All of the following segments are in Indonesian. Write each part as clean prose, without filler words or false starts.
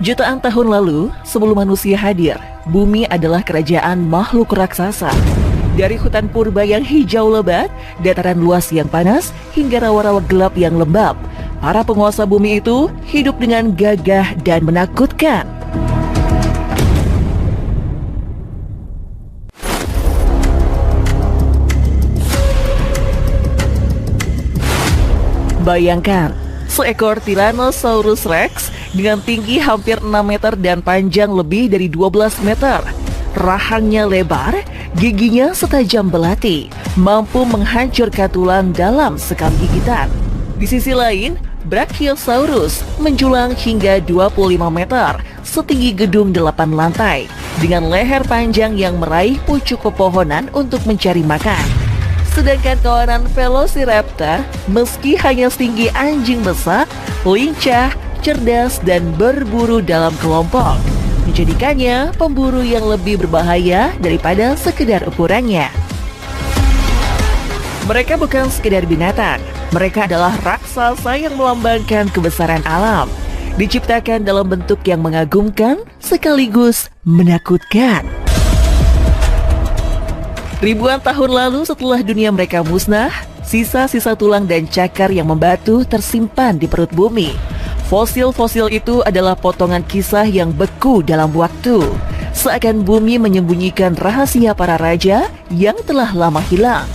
Jutaan tahun lalu, sebelum manusia hadir, bumi adalah kerajaan makhluk raksasa. Dari hutan purba yang hijau lebat, dataran luas yang panas, hingga rawa-rawa gelap yang lembab, para penguasa bumi itu hidup dengan gagah dan menakutkan. Bayangkan, seekor Tyrannosaurus Rex dengan tinggi hampir 6 meter dan panjang lebih dari 12 meter. Rahangnya lebar, giginya setajam belati, mampu menghancurkan tulang dalam sekali gigitan. Di sisi lain, Brachiosaurus menjulang hingga 25 meter, setinggi gedung 8 lantai, dengan leher panjang yang meraih pucuk pepohonan untuk mencari makan. Sedangkan kawanan Velociraptor, meski hanya setinggi anjing besar, lincah, cerdas, dan berburu dalam kelompok, menjadikannya pemburu yang lebih berbahaya daripada sekedar ukurannya. Mereka bukan sekedar binatang, mereka adalah raksasa yang melambangkan kebesaran alam, diciptakan dalam bentuk yang mengagumkan sekaligus menakutkan. Ribuan tahun lalu setelah dunia mereka musnah, sisa-sisa tulang dan cakar yang membatu tersimpan di perut bumi. Fosil-fosil itu adalah potongan kisah yang beku dalam waktu, seakan bumi menyembunyikan rahasia para raja yang telah lama hilang.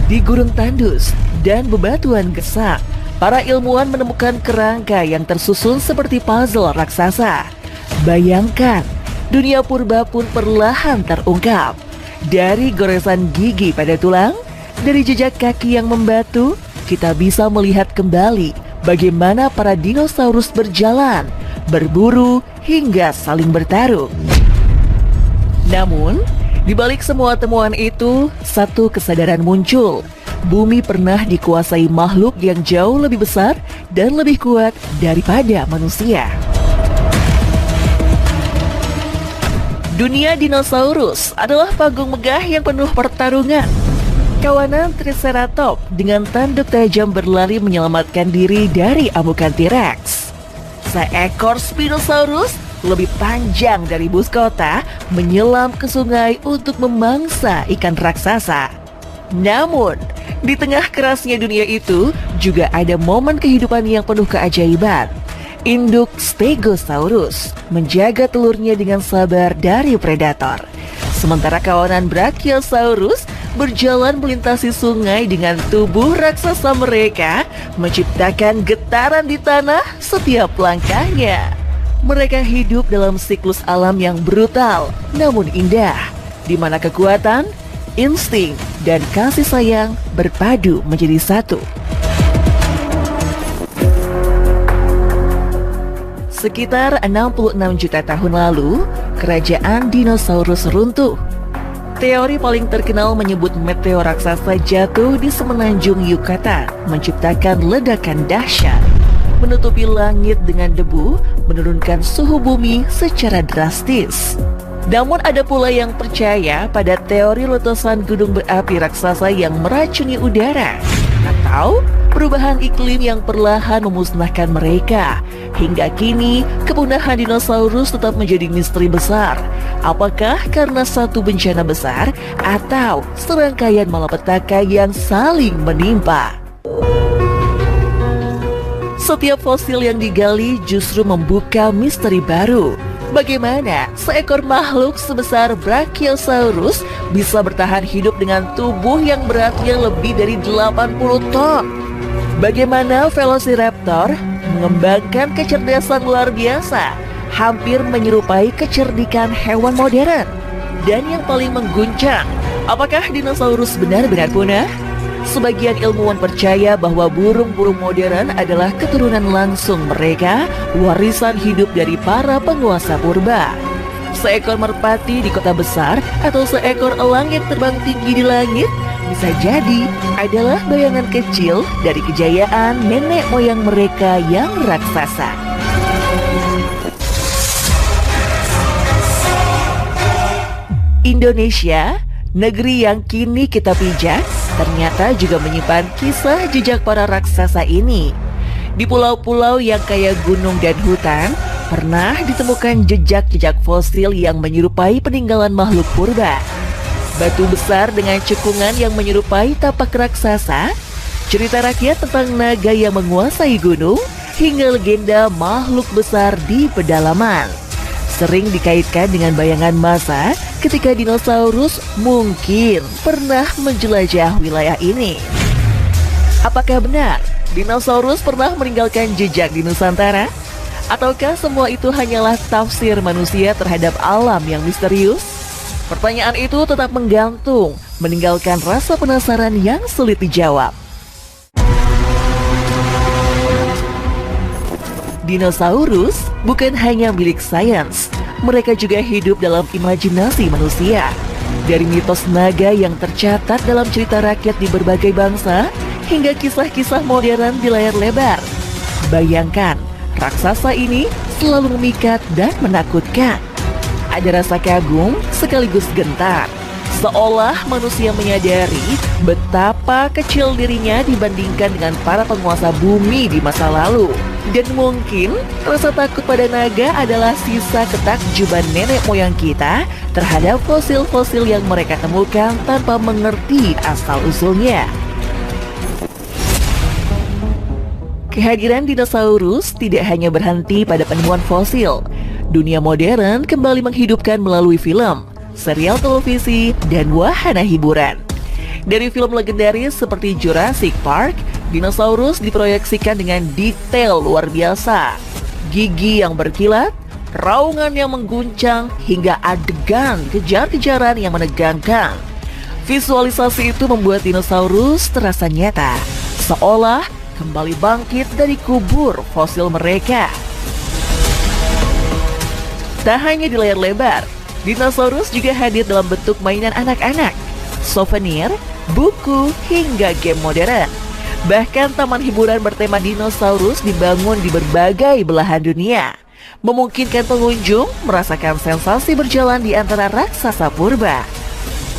Di gurun tandus dan bebatuan gesak, para ilmuwan menemukan kerangka yang tersusun seperti puzzle raksasa. Bayangkan, dunia purba pun perlahan terungkap. Dari goresan gigi pada tulang, dari jejak kaki yang membatu, kita bisa melihat kembali bagaimana para dinosaurus berjalan, berburu, hingga saling bertarung. Namun, di balik semua temuan itu, satu kesadaran muncul. Bumi pernah dikuasai makhluk yang jauh lebih besar dan lebih kuat daripada manusia. Dunia dinosaurus adalah panggung megah yang penuh pertarungan. Kawanan Triceratops dengan tanduk tajam berlari menyelamatkan diri dari amukan T-Rex. Seekor Spinosaurus lebih panjang dari bus kota menyelam ke sungai untuk memangsa ikan raksasa. Namun, di tengah kerasnya dunia itu juga ada momen kehidupan yang penuh keajaiban. Induk Stegosaurus menjaga telurnya dengan sabar dari predator. Sementara kawanan Brachiosaurus berjalan melintasi sungai dengan tubuh raksasa mereka, menciptakan getaran di tanah setiap langkahnya. Mereka hidup dalam siklus alam yang brutal namun indah, di mana kekuatan, insting, dan kasih sayang berpadu menjadi satu. Sekitar 66 juta tahun lalu, kerajaan dinosaurus runtuh. Teori paling terkenal menyebut meteor raksasa jatuh di semenanjung Yucatan, menciptakan ledakan dahsyat, menutupi langit dengan debu, menurunkan suhu bumi secara drastis. Namun ada pula yang percaya pada teori letusan gunung berapi raksasa yang meracuni udara, atau perubahan iklim yang perlahan memusnahkan mereka. Hingga kini, kepunahan dinosaurus tetap menjadi misteri besar. Apakah karena satu bencana besar atau serangkaian malapetaka yang saling menimpa? Setiap fosil yang digali justru membuka misteri baru. Bagaimana seekor makhluk sebesar Brachiosaurus bisa bertahan hidup dengan tubuh yang beratnya lebih dari 80 ton? Bagaimana Velociraptor mengembangkan kecerdasan luar biasa, hampir menyerupai kecerdikan hewan modern? Dan yang paling mengguncang, apakah dinosaurus benar-benar punah? Sebagian ilmuwan percaya bahwa burung-burung modern adalah keturunan langsung mereka, warisan hidup dari para penguasa purba. Seekor merpati di kota besar atau seekor elang yang terbang tinggi di langit bisa jadi adalah bayangan kecil dari kejayaan nenek moyang mereka yang raksasa. Indonesia, negeri yang kini kita pijak, ternyata juga menyimpan kisah jejak para raksasa ini. Di pulau-pulau yang kaya gunung dan hutan, pernah ditemukan jejak-jejak fosil yang menyerupai peninggalan makhluk purba. Batu besar dengan cekungan yang menyerupai tapak raksasa, cerita rakyat tentang naga yang menguasai gunung, hingga legenda makhluk besar di pedalaman sering dikaitkan dengan bayangan masa ketika dinosaurus mungkin pernah menjelajah wilayah ini. Apakah benar dinosaurus pernah meninggalkan jejak di Nusantara? Ataukah semua itu hanyalah tafsir manusia terhadap alam yang misterius? Pertanyaan itu tetap menggantung, meninggalkan rasa penasaran yang sulit dijawab. Dinosaurus bukan hanya milik sains, mereka juga hidup dalam imajinasi manusia. Dari mitos naga yang tercatat dalam cerita rakyat di berbagai bangsa, hingga kisah-kisah modern di layar lebar. Bayangkan, raksasa ini selalu memikat dan menakutkan. Ada rasa kagum sekaligus gentar, seolah manusia menyadari betapa kecil dirinya dibandingkan dengan para penguasa bumi di masa lalu. Dan mungkin rasa takut pada naga adalah sisa ketakjuban nenek moyang kita terhadap fosil-fosil yang mereka temukan tanpa mengerti asal-usulnya. Kehadiran dinosaurus tidak hanya berhenti pada penemuan fosil. Dunia modern kembali menghidupkan melalui film, serial televisi, dan wahana hiburan. Dari film legendaris seperti Jurassic Park, dinosaurus diproyeksikan dengan detail luar biasa. Gigi yang berkilat, raungan yang mengguncang, hingga adegan kejar-kejaran yang menegangkan. Visualisasi itu membuat dinosaurus terasa nyata, seolah kembali bangkit dari kubur fosil mereka. Tak hanya di layar lebar, dinosaurus juga hadir dalam bentuk mainan anak-anak, souvenir, buku, hingga game modern. Bahkan taman hiburan bertema dinosaurus dibangun di berbagai belahan dunia, memungkinkan pengunjung merasakan sensasi berjalan di antara raksasa purba.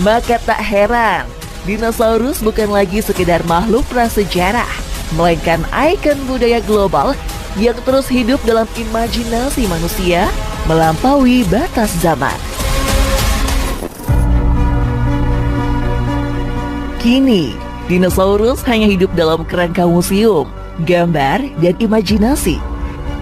Maka tak heran, dinosaurus bukan lagi sekedar makhluk prasejarah, melainkan ikon budaya global yang terus hidup dalam imajinasi manusia melampaui batas zaman. Kini, dinosaurus hanya hidup dalam kerangka museum, gambar, dan imajinasi.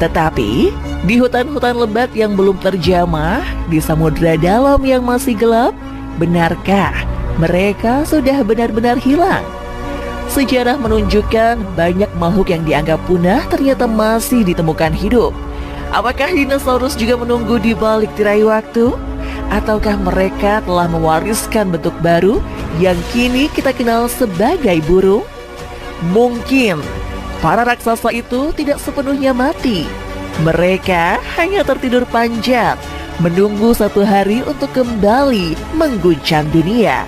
Tetapi, di hutan-hutan lebat yang belum terjamah, di samudera dalam yang masih gelap, benarkah mereka sudah benar-benar hilang? Sejarah menunjukkan banyak makhluk yang dianggap punah ternyata masih ditemukan hidup. Apakah dinosaurus juga menunggu di balik tirai waktu? Ataukah mereka telah mewariskan bentuk baru yang kini kita kenal sebagai burung? Mungkin para raksasa itu tidak sepenuhnya mati. Mereka hanya tertidur panjang, menunggu satu hari untuk kembali mengguncang dunia.